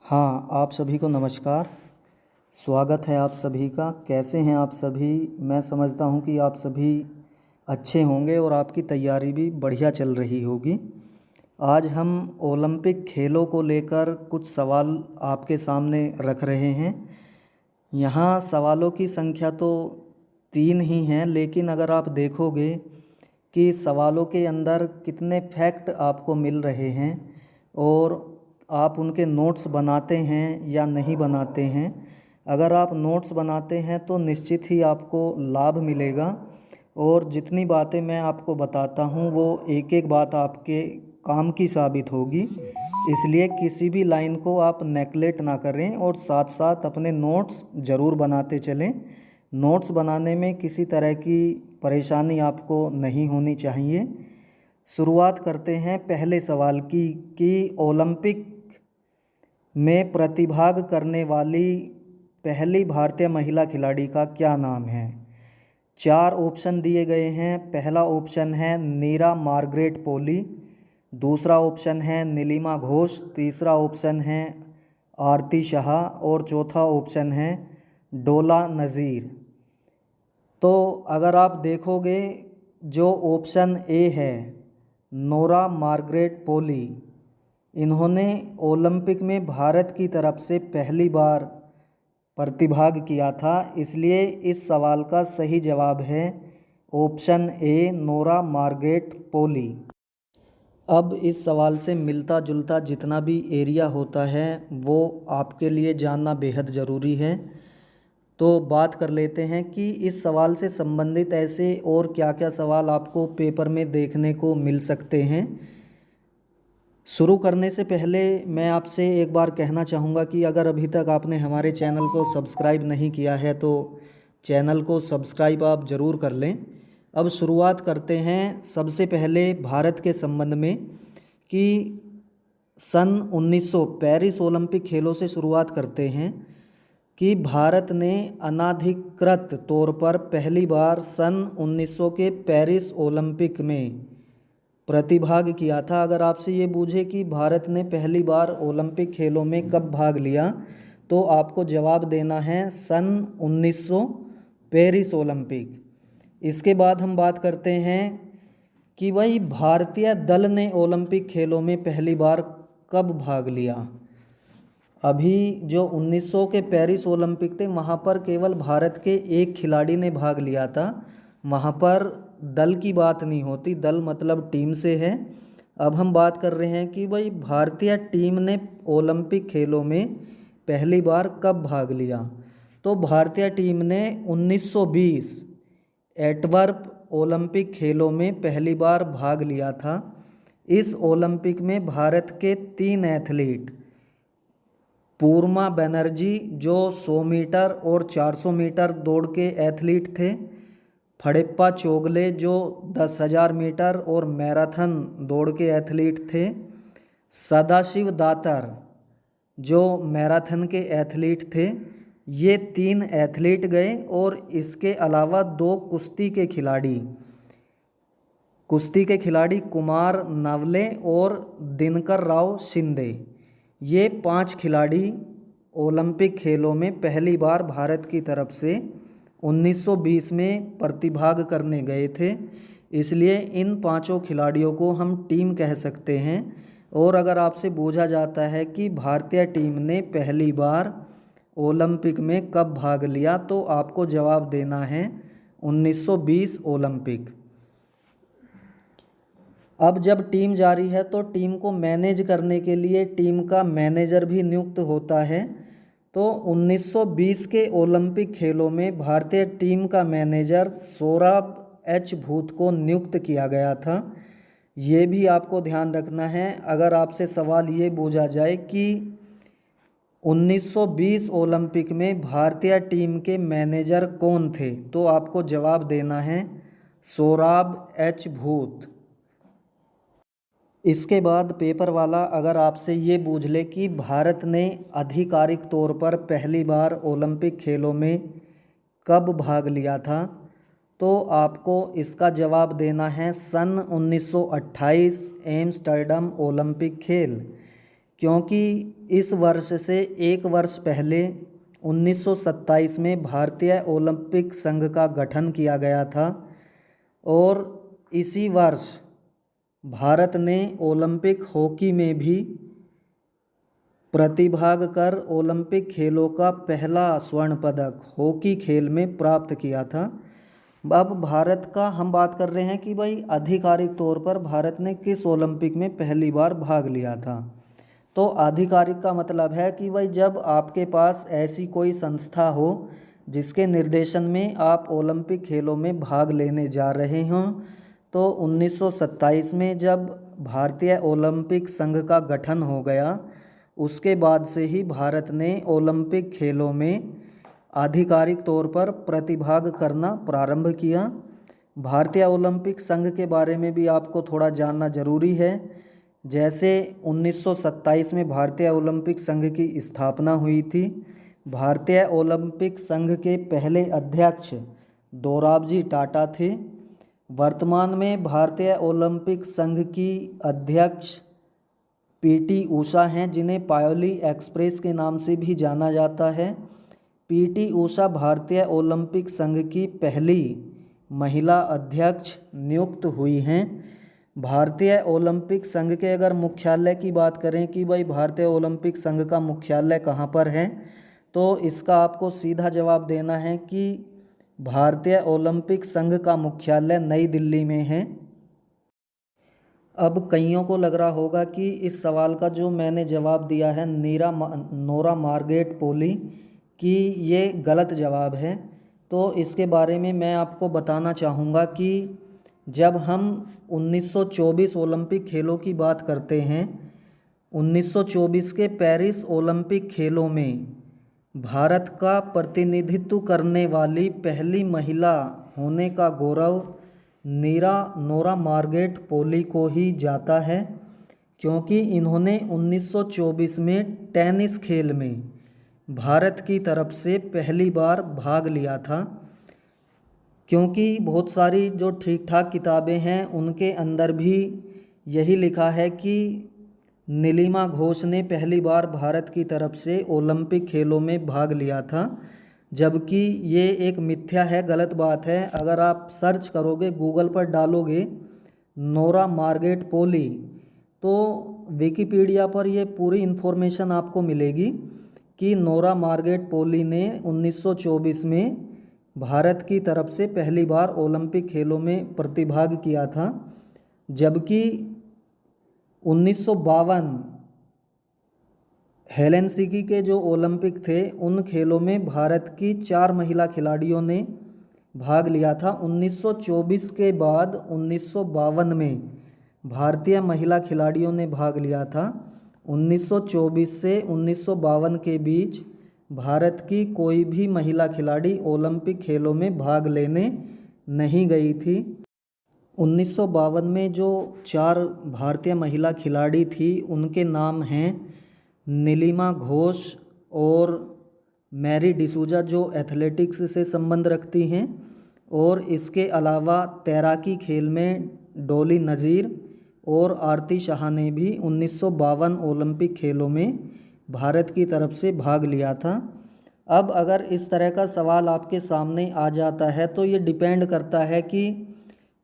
हाँ, आप सभी को नमस्कार। स्वागत है आप सभी का। कैसे हैं आप सभी? मैं समझता हूँ कि आप सभी अच्छे होंगे और आपकी तैयारी भी बढ़िया चल रही होगी। आज हम ओलंपिक खेलों को लेकर कुछ सवाल आपके सामने रख रहे हैं। यहाँ सवालों की संख्या तो 3 ही हैं, लेकिन अगर आप देखोगे कि सवालों के अंदर कितने फैक्ट आपको मिल रहे हैं और आप उनके नोट्स बनाते हैं या नहीं बनाते हैं। अगर आप नोट्स बनाते हैं तो निश्चित ही आपको लाभ मिलेगा और जितनी बातें मैं आपको बताता हूँ वो एक एक बात आपके काम की साबित होगी। इसलिए किसी भी लाइन को आप नेगलेक्ट ना करें और साथ साथ अपने नोट्स ज़रूर बनाते चलें। नोट्स बनाने में किसी तरह की परेशानी आपको नहीं होनी चाहिए। शुरुआत करते हैं पहले सवाल की कि ओलंपिक में प्रतिभाग करने वाली पहली भारतीय महिला खिलाड़ी का क्या नाम है? 4 ऑप्शन दिए गए हैं। पहला ऑप्शन है नीरा मार्गरेट पोली, दूसरा ऑप्शन है नीलिमा घोष, तीसरा ऑप्शन है आरती शाह और चौथा ऑप्शन है डोला नज़ीर। तो अगर आप देखोगे जो ऑप्शन ए है नोरा मार्गरेट पोली, इन्होंने ओलंपिक में भारत की तरफ से पहली बार प्रतिभाग किया था, इसलिए इस सवाल का सही जवाब है ऑप्शन ए नोरा मार्गरेट पोली। अब इस सवाल से मिलता जुलता जितना भी एरिया होता है वो आपके लिए जानना बेहद ज़रूरी है। तो बात कर लेते हैं कि इस सवाल से संबंधित ऐसे और क्या क्या सवाल आपको पेपर में देखने को मिल सकते हैं। शुरू करने से पहले मैं आपसे एक बार कहना चाहूँगा कि अगर अभी तक आपने हमारे चैनल को सब्सक्राइब नहीं किया है तो चैनल को सब्सक्राइब आप ज़रूर कर लें। अब शुरुआत करते हैं सबसे पहले भारत के संबंध में कि सन 1900 पेरिस ओलंपिक खेलों से शुरुआत करते हैं कि भारत ने अनाधिकृत तौर पर पहली बार सन 1900 के पेरिस ओलंपिक में प्रतिभाग किया था। अगर आपसे ये पूछे कि भारत ने पहली बार ओलंपिक खेलों में कब भाग लिया तो आपको जवाब देना है सन 1900 पेरिस ओलंपिक। इसके बाद हम बात करते हैं कि भाई भारतीय दल ने ओलंपिक खेलों में पहली बार कब भाग लिया। अभी जो 1900 के पेरिस ओलंपिक थे वहाँ पर केवल भारत के एक खिलाड़ी ने भाग लिया था। वहाँ पर दल की बात नहीं होती, दल मतलब टीम से है। अब हम बात कर रहे हैं कि भाई भारतीय टीम ने ओलंपिक खेलों में पहली बार कब भाग लिया। तो भारतीय टीम ने 1920 एंटवर्प ओलंपिक खेलों में पहली बार भाग लिया था। इस ओलंपिक में भारत के 3 एथलीट पूर्मा बनर्जी जो 100 मीटर और 400 मीटर दौड़ के एथलीट थे, फड़प्पा चोगले जो 10,000 मीटर और मैराथन दौड़ के एथलीट थे, सदाशिव दातर जो मैराथन के एथलीट थे। ये 3 एथलीट गए और इसके अलावा 2 कुश्ती के खिलाड़ी कुमार नवले और दिनकर राव शिंदे, ये 5 खिलाड़ी ओलंपिक खेलों में पहली बार भारत की तरफ से 1920 में प्रतिभाग करने गए थे। इसलिए इन 5 खिलाड़ियों को हम टीम कह सकते हैं। और अगर आपसे पूछा जाता है कि भारतीय टीम ने पहली बार ओलंपिक में कब भाग लिया तो आपको जवाब देना है 1920 ओलंपिक। अब जब टीम जारी है तो टीम को मैनेज करने के लिए टीम का मैनेजर भी नियुक्त होता है। तो 1920 के ओलंपिक खेलों में भारतीय टीम का मैनेजर सौरभ एच भूत को नियुक्त किया गया था। ये भी आपको ध्यान रखना है। अगर आपसे सवाल ये पूछा जाए कि 1920 ओलंपिक में भारतीय टीम के मैनेजर कौन थे तो आपको जवाब देना है सौरभ एच भूत। इसके बाद पेपर वाला अगर आपसे ये पूछ ले कि भारत ने आधिकारिक तौर पर पहली बार ओलंपिक खेलों में कब भाग लिया था तो आपको इसका जवाब देना है सन 1928 एम्स्टर्डम ओलंपिक खेल। क्योंकि इस वर्ष से एक वर्ष पहले 1927 में भारतीय ओलंपिक संघ का गठन किया गया था और इसी वर्ष भारत ने ओलंपिक हॉकी में भी प्रतिभाग कर ओलंपिक खेलों का पहला स्वर्ण पदक हॉकी खेल में प्राप्त किया था। अब भारत का हम बात कर रहे हैं कि भाई आधिकारिक तौर पर भारत ने किस ओलंपिक में पहली बार भाग लिया था। तो आधिकारिक का मतलब है कि भाई जब आपके पास ऐसी कोई संस्था हो जिसके निर्देशन में आप ओलंपिक खेलों में भाग लेने जा रहे हों। तो 1927 में जब भारतीय ओलंपिक संघ का गठन हो गया, उसके बाद से ही भारत ने ओलंपिक खेलों में आधिकारिक तौर पर प्रतिभाग करना प्रारंभ किया। भारतीय ओलंपिक संघ के बारे में भी आपको थोड़ा जानना जरूरी है। जैसे 1927 में भारतीय ओलंपिक संघ की स्थापना हुई थी। भारतीय ओलंपिक संघ के पहले अध्यक्ष दोराबजी टाटा थे। वर्तमान में भारतीय ओलंपिक संघ की अध्यक्ष पीटी ऊषा हैं, जिन्हें पायोली एक्सप्रेस के नाम से भी जाना जाता है। पीटी ऊषा भारतीय ओलंपिक संघ की पहली महिला अध्यक्ष नियुक्त हुई हैं। भारतीय ओलंपिक संघ के अगर मुख्यालय की बात करें कि भाई भारतीय ओलंपिक संघ का मुख्यालय कहाँ पर है, तो इसका आपको सीधा जवाब देना है कि भारतीय ओलंपिक संघ का मुख्यालय नई दिल्ली में है। अब कईयों को लग रहा होगा कि इस सवाल का जो मैंने जवाब दिया है नोरा मार्गरेट पोली कि ये गलत जवाब है। तो इसके बारे में मैं आपको बताना चाहूँगा कि जब हम 1924 ओलंपिक खेलों की बात करते हैं, 1924 के पेरिस ओलंपिक खेलों में भारत का प्रतिनिधित्व करने वाली पहली महिला होने का गौरव नोरा मार्गरेट पोली को ही जाता है, क्योंकि इन्होंने 1924 में टेनिस खेल में भारत की तरफ से पहली बार भाग लिया था। क्योंकि बहुत सारी जो ठीक ठाक किताबें हैं उनके अंदर भी यही लिखा है कि नीलिमा घोष ने पहली बार भारत की तरफ से ओलंपिक खेलों में भाग लिया था, जबकि ये एक मिथ्या है, गलत बात है। अगर आप सर्च करोगे, गूगल पर डालोगे नोरा मार्गरेट पोली, तो विकिपीडिया पर ये पूरी इन्फॉर्मेशन आपको मिलेगी कि नोरा मार्गरेट पोली ने 1924 में भारत की तरफ से पहली बार ओलंपिक खेलों में प्रतिभाग किया था। जबकि 1952 हेलेंसिकी के जो ओलंपिक थे उन खेलों में भारत की 4 महिला खिलाड़ियों ने भाग लिया था। 1924 के बाद 1952 में भारतीय महिला खिलाड़ियों ने भाग लिया था। 1924 से 1952 के बीच भारत की कोई भी महिला खिलाड़ी ओलंपिक खेलों में भाग लेने नहीं गई थी। 1952 में जो 4 भारतीय महिला खिलाड़ी थी उनके नाम हैं नीलिमा घोष और मैरी डिसूजा, जो एथलेटिक्स से संबंध रखती हैं, और इसके अलावा तैराकी खेल में डॉली नज़ीर और आरती शाह ने भी 1952 ओलंपिक खेलों में भारत की तरफ से भाग लिया था। अब अगर इस तरह का सवाल आपके सामने आ जाता है तो ये डिपेंड करता है कि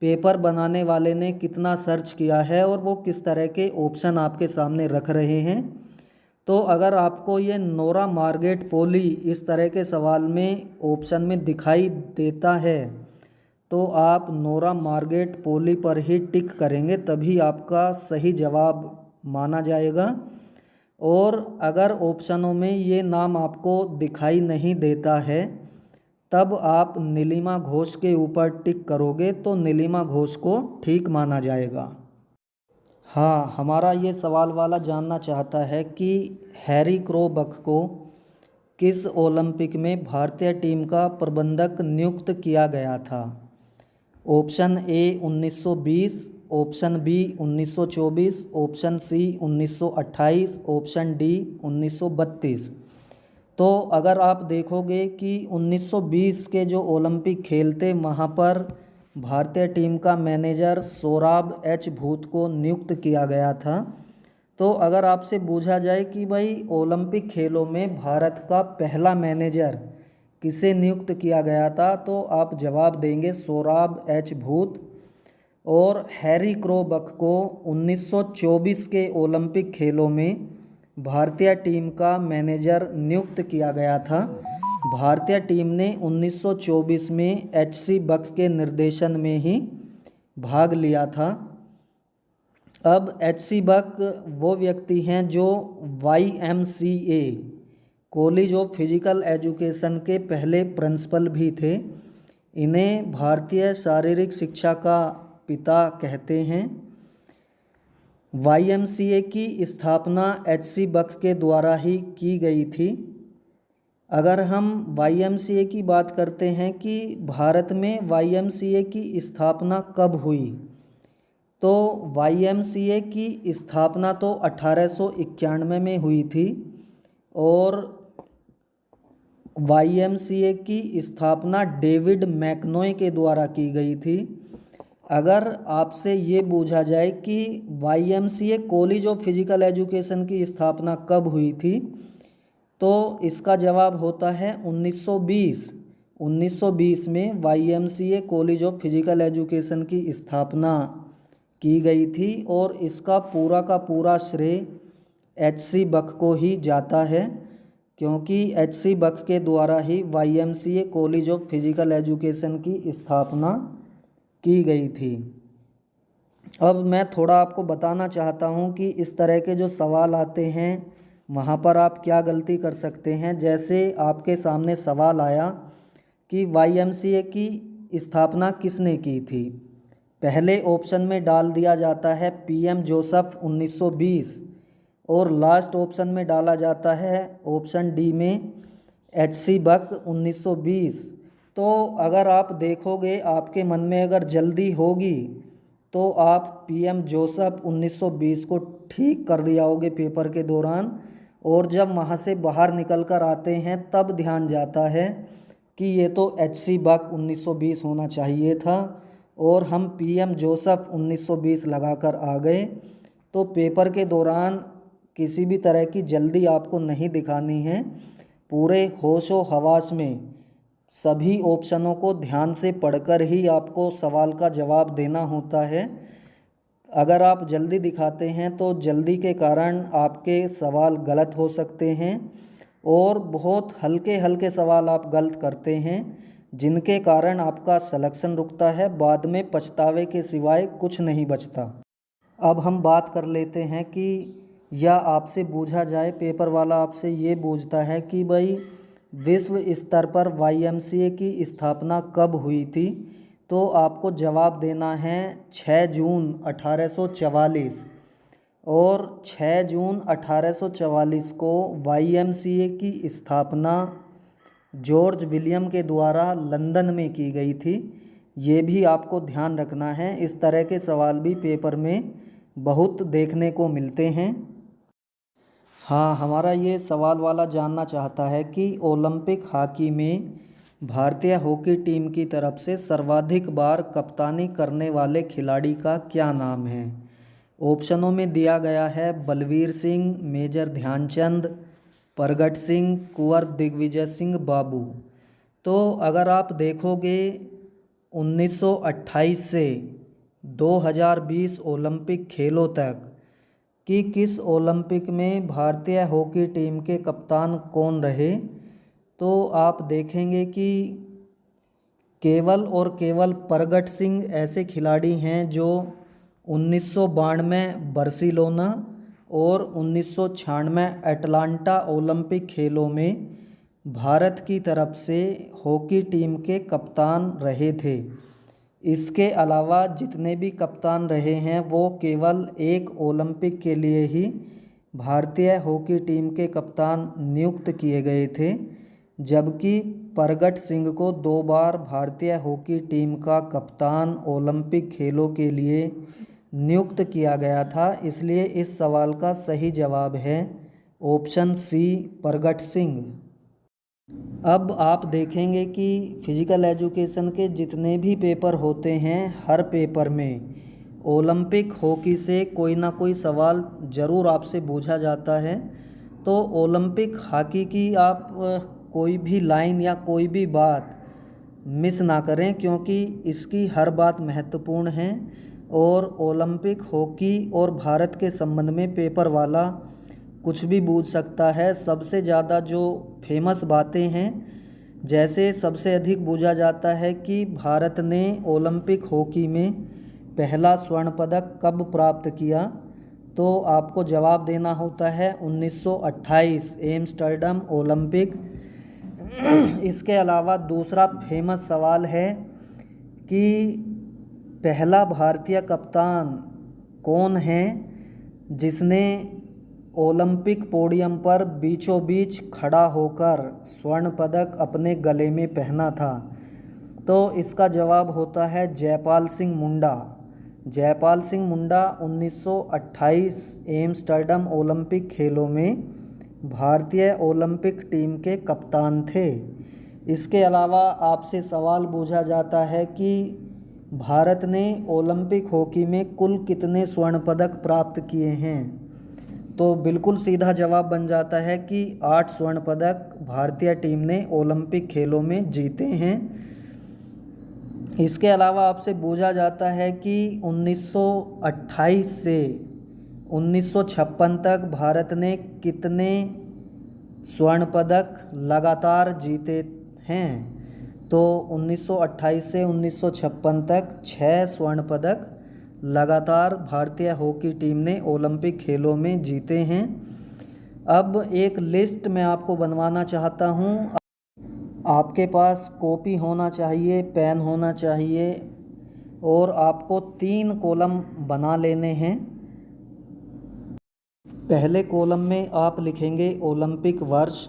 पेपर बनाने वाले ने कितना सर्च किया है और वो किस तरह के ऑप्शन आपके सामने रख रहे हैं। तो अगर आपको ये नोरा मार्गरेट पोली इस तरह के सवाल में ऑप्शन में दिखाई देता है तो आप नोरा मार्गरेट पोली पर ही टिक करेंगे, तभी आपका सही जवाब माना जाएगा। और अगर ऑप्शनों में ये नाम आपको दिखाई नहीं देता है तब आप नीलिमा घोष के ऊपर टिक करोगे तो नीलिमा घोष को ठीक माना जाएगा। हाँ, हमारा ये सवाल वाला जानना चाहता है कि हैरी क्रोबक को किस ओलंपिक में भारतीय टीम का प्रबंधक नियुक्त किया गया था। Option A 1920, option B 1924, option C 1928, option D 1932। तो अगर आप देखोगे कि 1920 के जो ओलंपिक खेल थे वहाँ पर भारतीय टीम का मैनेजर सोराब एच भूत को नियुक्त किया गया था। तो अगर आपसे पूछा जाए कि भाई ओलंपिक खेलों में भारत का पहला मैनेजर किसे नियुक्त किया गया था, तो आप जवाब देंगे सोराब एच भूत। और हैरी क्रोबक को 1924 के ओलंपिक खेलों में भारतीय टीम का मैनेजर नियुक्त किया गया था। भारतीय टीम ने 1924 में एच.सी. बक के निर्देशन में ही भाग लिया था। अब एच.सी. बक वो व्यक्ति हैं जो YMCA college of physical education के पहले प्रिंसिपल भी थे। इन्हें भारतीय शारीरिक शिक्षा का पिता कहते हैं। YMCA की स्थापना एच.सी. बक के द्वारा ही की गई थी। अगर हम YMCA की बात करते हैं कि भारत में YMCA की स्थापना कब हुई, तो YMCA की स्थापना तो 1891 में हुई थी और YMCA की स्थापना डेविड मैकनॉय के द्वारा की गई थी। अगर आपसे ये पूछा जाए कि YMCA college of physical education की स्थापना कब हुई थी, तो इसका जवाब होता है 1920। 1920 में YMCA college of physical education की स्थापना की गई थी और इसका पूरा का पूरा श्रेय एच.सी. बक को ही जाता है, क्योंकि एच.सी. बक के द्वारा ही YMCA college of physical education की स्थापना की गई थी। अब मैं थोड़ा आपको बताना चाहता हूँ कि इस तरह के जो सवाल आते हैं वहाँ पर आप क्या गलती कर सकते हैं। जैसे आपके सामने सवाल आया कि YMCA की स्थापना किसने की थी, पहले ऑप्शन में डाल दिया जाता है PM जोसेफ 1920 और लास्ट ऑप्शन में डाला जाता है ऑप्शन डी में एच.सी. बक 1920। तो अगर आप देखोगे, आपके मन में अगर जल्दी होगी तो आप PM जोसेफ 1920 को ठीक कर दिया होगे पेपर के दौरान, और जब वहाँ से बाहर निकल कर आते हैं तब ध्यान जाता है कि ये तो एच.सी. बक 1920 होना चाहिए था और हम PM जोसेफ 1920 लगाकर आ गए। तो पेपर के दौरान किसी भी तरह की जल्दी आपको नहीं दिखानी है, पूरे होशो हवास में सभी ऑप्शनों को ध्यान से पढ़कर ही आपको सवाल का जवाब देना होता है। अगर आप जल्दी दिखाते हैं तो जल्दी के कारण आपके सवाल गलत हो सकते हैं और बहुत हल्के हल्के सवाल आप गलत करते हैं, जिनके कारण आपका सिलेक्शन रुकता है, बाद में पछतावे के सिवाय कुछ नहीं बचता। अब हम बात कर लेते हैं कि या आपसे पूछा जाए, पेपर वाला आपसे ये पूछता है कि भाई विश्व स्तर पर YMCA की स्थापना कब हुई थी, तो आपको जवाब देना है 6 जून 1844। और 6 जून 1844 को YMCA की स्थापना जॉर्ज विलियम के द्वारा लंदन में की गई थी। ये भी आपको ध्यान रखना है, इस तरह के सवाल भी पेपर में बहुत देखने को मिलते हैं। हाँ, हमारा ये सवाल वाला जानना चाहता है कि ओलंपिक हॉकी में भारतीय हॉकी टीम की तरफ से सर्वाधिक बार कप्तानी करने वाले खिलाड़ी का क्या नाम है। ऑप्शनों में दिया गया है बलवीर सिंह, मेजर ध्यानचंद, प्रगट सिंह, कुंवर दिग्विजय सिंह बाबू। तो अगर आप देखोगे 1928 से 2020 ओलंपिक खेलों तक कि किस ओलंपिक में भारतीय हॉकी टीम के कप्तान कौन रहे, तो आप देखेंगे कि केवल और केवल प्रगट सिंह ऐसे खिलाड़ी हैं जो 1992 बार्सिलोना और 1996 अटलांटा ओलंपिक खेलों में भारत की तरफ से हॉकी टीम के कप्तान रहे थे। इसके अलावा जितने भी कप्तान रहे हैं वो केवल एक ओलंपिक के लिए ही भारतीय हॉकी टीम के कप्तान नियुक्त किए गए थे, जबकि प्रगट सिंह को 2 बार भारतीय हॉकी टीम का कप्तान ओलंपिक खेलों के लिए नियुक्त किया गया था। इसलिए इस सवाल का सही जवाब है ऑप्शन सी, प्रगट सिंह। अब आप देखेंगे कि फिजिकल एजुकेशन के जितने भी पेपर होते हैं, हर पेपर में ओलंपिक हॉकी से कोई ना कोई सवाल ज़रूर आपसे पूछा जाता है। तो ओलंपिक हॉकी की आप कोई भी लाइन या कोई भी बात मिस ना करें, क्योंकि इसकी हर बात महत्वपूर्ण है। और ओलंपिक हॉकी और भारत के संबंध में पेपर वाला कुछ भी पूछ सकता है। सबसे ज़्यादा जो फेमस बातें हैं, जैसे सबसे अधिक पूछा जाता है कि भारत ने ओलंपिक हॉकी में पहला स्वर्ण पदक कब प्राप्त किया, तो आपको जवाब देना होता है 1928 एम्स्टर्डम ओलंपिक। इसके अलावा दूसरा फेमस सवाल है कि पहला भारतीय कप्तान कौन है जिसने ओलंपिक पोडियम पर बीचों बीच खड़ा होकर स्वर्ण पदक अपने गले में पहना था। तो इसका जवाब होता है जयपाल सिंह मुंडा। जयपाल सिंह मुंडा 1928 एम्स्टर्डम ओलंपिक खेलों में भारतीय ओलंपिक टीम के कप्तान थे। इसके अलावा आपसे सवाल पूछा जाता है कि भारत ने ओलंपिक हॉकी में कुल कितने स्वर्ण पदक प्राप्त किए हैं, तो बिल्कुल सीधा जवाब बन जाता है कि 8 स्वर्ण पदक भारतीय टीम ने ओलंपिक खेलों में जीते हैं। इसके अलावा आपसे पूछा जाता है कि 1928 से 1956 तक भारत ने कितने स्वर्ण पदक लगातार जीते हैं, तो 1928 से 1956 तक 6 स्वर्ण पदक लगातार भारतीय हॉकी टीम ने ओलंपिक खेलों में जीते हैं। अब एक लिस्ट मैं आपको बनवाना चाहता हूँ। आपके पास कॉपी होना चाहिए, पेन होना चाहिए और आपको 3 कॉलम बना लेने हैं। पहले कॉलम में आप लिखेंगे ओलंपिक वर्ष,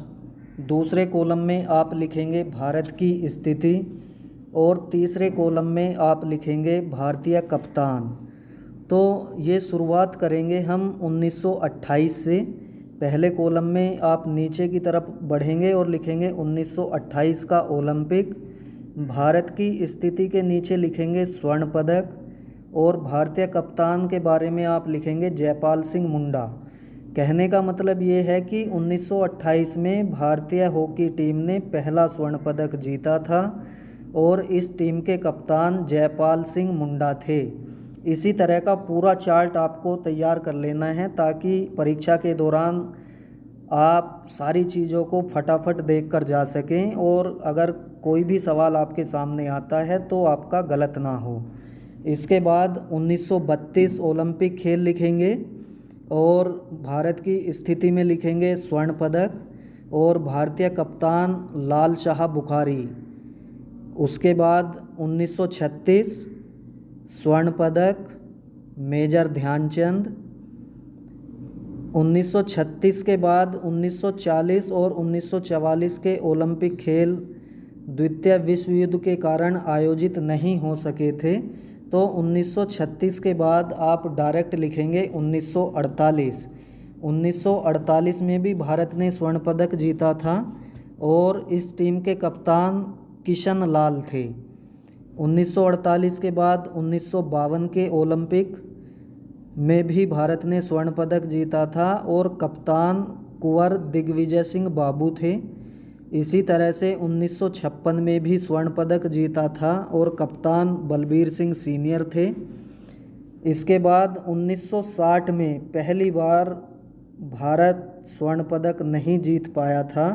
दूसरे कॉलम में आप लिखेंगे भारत की स्थिति और तीसरे कॉलम में आप लिखेंगे भारतीय कप्तान। तो ये शुरुआत करेंगे हम 1928 से। पहले कॉलम में आप नीचे की तरफ बढ़ेंगे और लिखेंगे 1928 का ओलंपिक। भारत की स्थिति के नीचे लिखेंगे स्वर्ण पदक और भारतीय कप्तान के बारे में आप लिखेंगे जयपाल सिंह मुंडा। कहने का मतलब ये है कि 1928 में भारतीय हॉकी टीम ने पहला स्वर्ण पदक जीता था और इस टीम के कप्तान जयपाल सिंह मुंडा थे। इसी तरह का पूरा चार्ट आपको तैयार कर लेना है ताकि परीक्षा के दौरान आप सारी चीज़ों को फटाफट देख कर जा सकें और अगर कोई भी सवाल आपके सामने आता है तो आपका गलत ना हो। इसके बाद 1932 ओलंपिक खेल लिखेंगे और भारत की स्थिति में लिखेंगे स्वर्ण पदक और भारतीय कप्तान लाल शाह बुखारी। उसके बाद 1936 स्वर्ण पदक मेजर ध्यानचंद। 1936 के बाद 1940 और 1944 के ओलंपिक खेल द्वितीय विश्व युद्ध के कारण आयोजित नहीं हो सके थे, तो 1936 के बाद आप डायरेक्ट लिखेंगे 1948। 1948 में भी भारत ने स्वर्ण पदक जीता था और इस टीम के कप्तान किशन लाल थे। 1948 के बाद 1952 के ओलंपिक में भी भारत ने स्वर्ण पदक जीता था और कप्तान कुंवर दिग्विजय सिंह बाबू थे। इसी तरह से 1956 में भी स्वर्ण पदक जीता था और कप्तान बलबीर सिंह सीनियर थे। इसके बाद 1960 में पहली बार भारत स्वर्ण पदक नहीं जीत पाया था,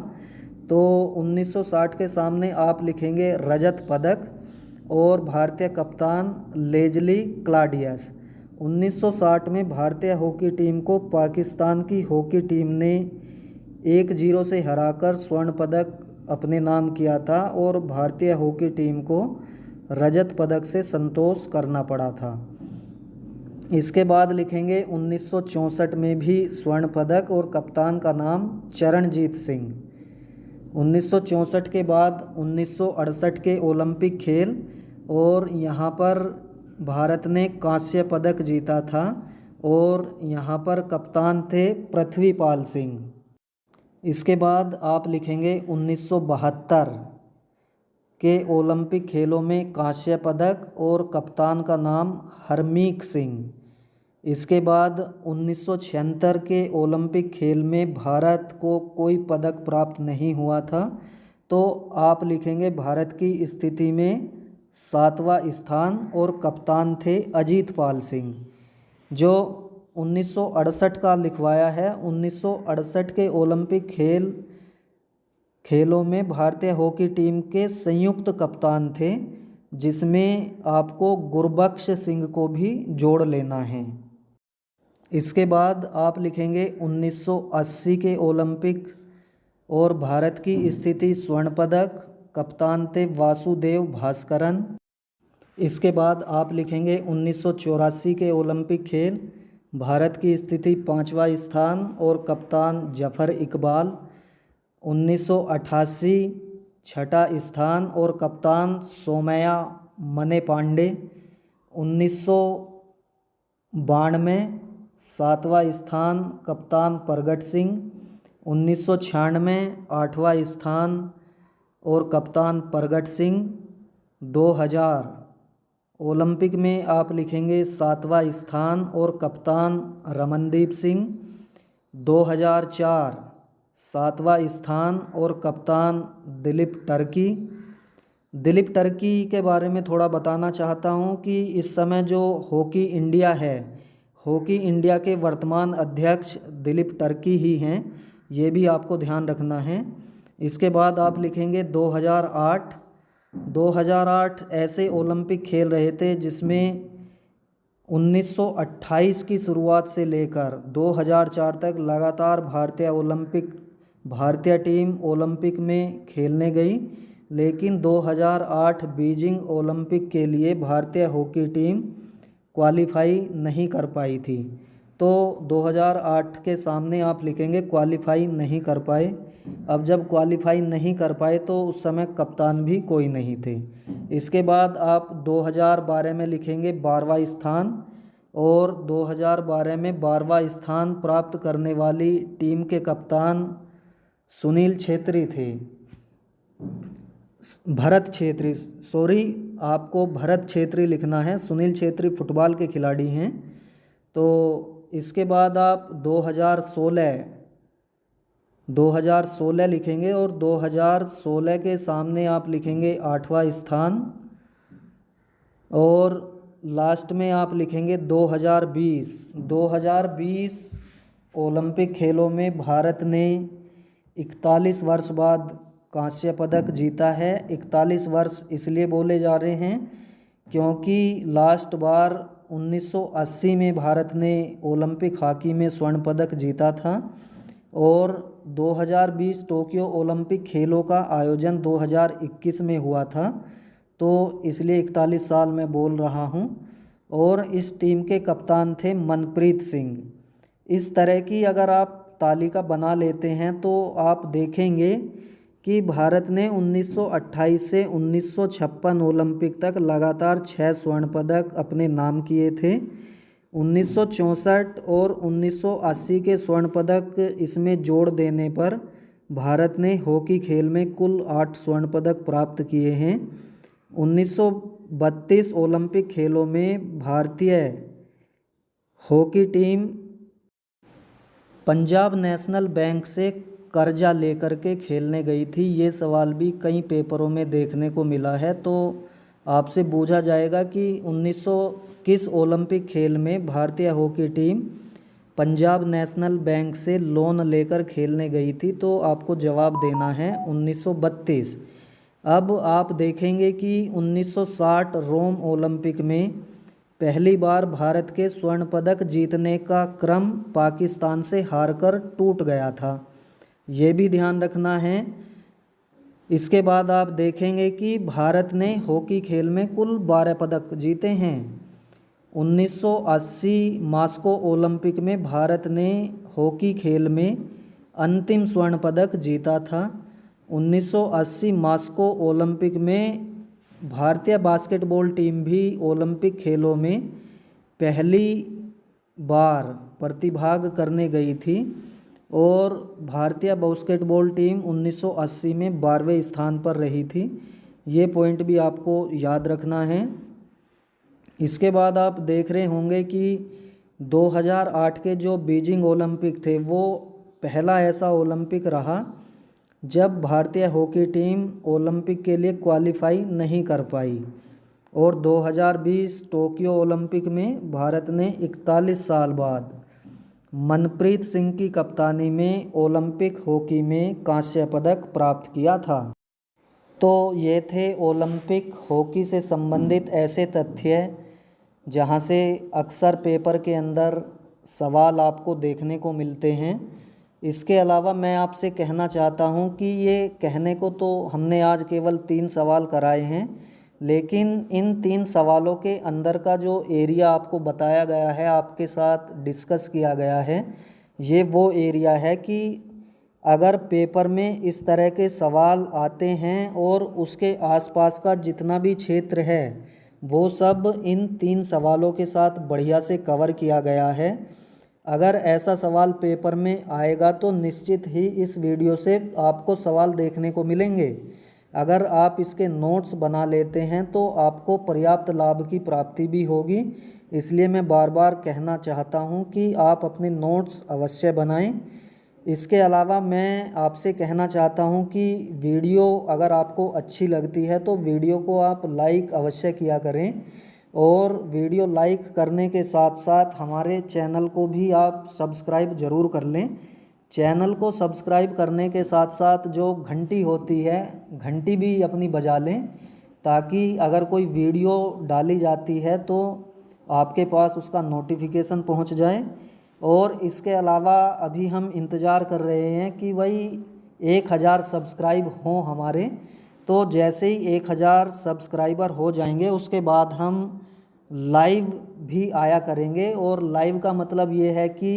तो 1960 के सामने आप लिखेंगे रजत पदक और भारतीय कप्तान लेजली क्लाडियस। 1960 में भारतीय हॉकी टीम को पाकिस्तान की हॉकी टीम ने 1-0 से हराकर स्वर्ण पदक अपने नाम किया था और भारतीय हॉकी टीम को रजत पदक से संतोष करना पड़ा था। इसके बाद लिखेंगे 1964 में भी स्वर्ण पदक और कप्तान का नाम चरणजीत सिंह। 1964 के बाद 1968 के ओलंपिक खेल और यहाँ पर भारत ने कांस्य पदक जीता था और यहाँ पर कप्तान थे पृथ्वीपाल सिंह। इसके बाद आप लिखेंगे 1972 के ओलंपिक खेलों में कांस्य पदक और कप्तान का नाम हरमीत सिंह। इसके बाद 1976 के ओलंपिक खेल में भारत को कोई पदक प्राप्त नहीं हुआ था, तो आप लिखेंगे भारत की स्थिति में 7वां स्थान और कप्तान थे अजीत पाल सिंह। जो 1968 का लिखवाया है, 1968 के ओलंपिक खेलों में भारतीय हॉकी टीम के संयुक्त कप्तान थे, जिसमें आपको गुरबख्श सिंह को भी जोड़ लेना है। इसके बाद आप लिखेंगे 1980 के ओलंपिक और भारत की स्थिति स्वर्ण पदक, कप्तान थे वासुदेव भास्करन। इसके बाद आप लिखेंगे 1984 के ओलंपिक खेल, भारत की स्थिति 5वां स्थान और कप्तान जफर इकबाल। 1988 छठा स्थान और कप्तान सोमैया मने पांडे। 1992 7वां स्थान कप्तान प्रगट सिंह। 1996 8वां स्थान और कप्तान प्रगट सिंह। 2000 ओलंपिक में आप लिखेंगे 7वां स्थान और कप्तान रमनदीप सिंह। 2004 7वां स्थान और कप्तान दिलीप टर्की। दिलीप टर्की के बारे में थोड़ा बताना चाहता हूं कि इस समय जो हॉकी इंडिया है, हॉकी इंडिया के वर्तमान अध्यक्ष दिलीप टर्की ही हैं, ये भी आपको ध्यान रखना है। इसके बाद आप लिखेंगे 2008। 2008 ऐसे ओलंपिक खेल रहे थे जिसमें 1928 की शुरुआत से लेकर 2004 तक लगातार भारतीय टीम ओलंपिक में खेलने गई, लेकिन 2008 बीजिंग ओलंपिक के लिए भारतीय हॉकी टीम क्वालिफाई नहीं कर पाई थी। तो 2008 के सामने आप लिखेंगे क्वालिफाई नहीं कर पाए। अब जब क्वालिफाई नहीं कर पाए तो उस समय कप्तान भी कोई नहीं थे। इसके बाद आप 2012 में लिखेंगे 12वां स्थान, और 2012 में 12वां स्थान प्राप्त करने वाली टीम के कप्तान सुनील छेत्री थे। भरत छेत्री, सॉरी, आपको भरत छेत्री लिखना है। सुनील छेत्री फुटबॉल के खिलाड़ी हैं। तो इसके बाद आप 2016 लिखेंगे और 2016 के सामने आप लिखेंगे 8वां स्थान, और लास्ट में आप लिखेंगे 2020 ओलंपिक खेलों में भारत ने 41 वर्ष बाद कांस्य पदक जीता है। 41 वर्ष इसलिए बोले जा रहे हैं क्योंकि लास्ट बार 1980 में भारत ने ओलंपिक हॉकी में स्वर्ण पदक जीता था, और 2020 टोक्यो ओलंपिक खेलों का आयोजन 2021 में हुआ था, तो इसलिए 41 साल मैं बोल रहा हूं। और इस टीम के कप्तान थे मनप्रीत सिंह। इस तरह की अगर आप तालिका बना लेते हैं तो आप देखेंगे कि भारत ने 1928 से 1956 ओलंपिक तक लगातार 6 स्वर्ण पदक अपने नाम किए थे। 1964 और 1980 के स्वर्ण पदक इसमें जोड़ देने पर भारत ने हॉकी खेल में कुल 8 स्वर्ण पदक प्राप्त किए हैं। 1932 ओलंपिक खेलों में भारतीय hockey team Punjab national bank से कर्जा लेकर के खेलने गई थी। ये सवाल भी कई पेपरों में देखने को मिला है, तो आपसे पूछा जाएगा कि 1900 किस ओलंपिक खेल में भारतीय hockey team Punjab national bank से लोन लेकर खेलने गई थी, तो आपको जवाब देना है 1932। अब आप देखेंगे कि 1960 रोम ओलंपिक में पहली बार भारत के स्वर्ण पदक जीतने का क्रम पाकिस्तान से हारकर टूट गया था, ये भी ध्यान रखना है। इसके बाद आप देखेंगे कि भारत ने हॉकी खेल में कुल 12 पदक जीते हैं। 1980 मास्को ओलंपिक में भारत ने हॉकी खेल में अंतिम स्वर्ण पदक जीता था। 1980 मास्को ओलंपिक में भारतीय बास्केटबॉल टीम भी ओलंपिक खेलों में पहली बार प्रतिभाग करने गई थी, और भारतीय बास्केटबॉल टीम 1980 में 12वें स्थान पर रही थी। ये पॉइंट भी आपको याद रखना है। इसके बाद आप देख रहे होंगे कि 2008 के जो बीजिंग ओलंपिक थे वो पहला ऐसा ओलंपिक रहा जब भारतीय हॉकी टीम ओलंपिक के लिए क्वालिफाई नहीं कर पाई। और 2020 टोक्यो ओलंपिक में भारत ने 41 साल बाद मनप्रीत सिंह की कप्तानी में ओलंपिक हॉकी में कांस्य पदक प्राप्त किया था। तो ये थे ओलंपिक हॉकी से संबंधित ऐसे तथ्य जहाँ से अक्सर पेपर के अंदर सवाल आपको देखने को मिलते हैं। इसके अलावा मैं आपसे कहना चाहता हूँ कि ये कहने को तो हमने आज केवल 3 सवाल कराए हैं, लेकिन इन 3 सवालों के अंदर का जो एरिया आपको बताया गया है, आपके साथ डिस्कस किया गया है, ये वो एरिया है कि अगर पेपर में इस तरह के सवाल आते हैं और उसके आसपास का जितना भी क्षेत्र है वो सब इन 3 सवालों के साथ बढ़िया से कवर किया गया है। अगर ऐसा सवाल पेपर में आएगा तो निश्चित ही इस वीडियो से आपको सवाल देखने को मिलेंगे। अगर आप इसके नोट्स बना लेते हैं तो आपको पर्याप्त लाभ की प्राप्ति भी होगी। इसलिए मैं बार बार कहना चाहता हूं कि आप अपने नोट्स अवश्य बनाएं। इसके अलावा मैं आपसे कहना चाहता हूं कि वीडियो अगर आपको अच्छी लगती है तो वीडियो को आप लाइक अवश्य किया करें, और वीडियो लाइक करने के साथ साथ हमारे चैनल को भी आप सब्सक्राइब ज़रूर कर लें। चैनल को सब्सक्राइब करने के साथ साथ जो घंटी होती है, घंटी भी अपनी बजा लें, ताकि अगर कोई वीडियो डाली जाती है तो आपके पास उसका नोटिफिकेशन पहुंच जाए। और इसके अलावा अभी हम इंतज़ार कर रहे हैं कि भाई 1000 सब्सक्राइब हों हमारे। तो जैसे ही 1000 सब्सक्राइबर हो जाएंगे उसके बाद हम लाइव भी आया करेंगे। और लाइव का मतलब ये है कि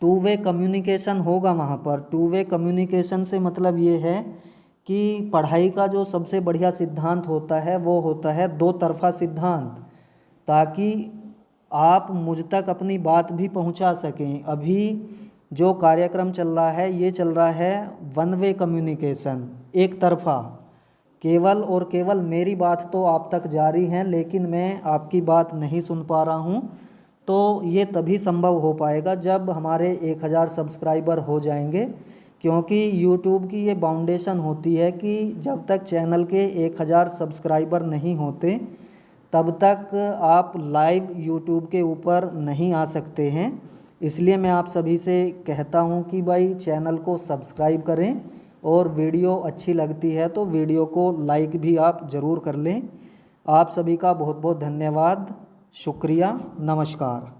2 वे कम्युनिकेशन होगा वहाँ पर। 2 वे कम्युनिकेशन से मतलब ये है कि पढ़ाई का जो सबसे बढ़िया सिद्धांत होता है वो होता है 2 तरफा सिद्धांत, ताकि आप मुझ तक अपनी बात भी पहुंचा सकें। अभी जो कार्यक्रम चल रहा है ये चल रहा है 1 वे कम्युनिकेशन, एक तरफा। केवल और केवल मेरी बात तो आप तक जारी है, लेकिन मैं आपकी बात नहीं सुन पा रहा हूं। तो ये तभी संभव हो पाएगा जब हमारे 1000 सब्सक्राइबर हो जाएंगे, क्योंकि YouTube की ये बाउंडेशन होती है कि जब तक चैनल के 1000 सब्सक्राइबर नहीं होते तब तक आप लाइव YouTube के ऊपर नहीं आ सकते हैं। इसलिए मैं आप सभी से कहता हूं कि भाई चैनल को सब्सक्राइब करें, और वीडियो अच्छी लगती है तो वीडियो को लाइक भी आप ज़रूर कर लें। आप सभी का बहुत बहुत धन्यवाद, शुक्रिया, नमस्कार।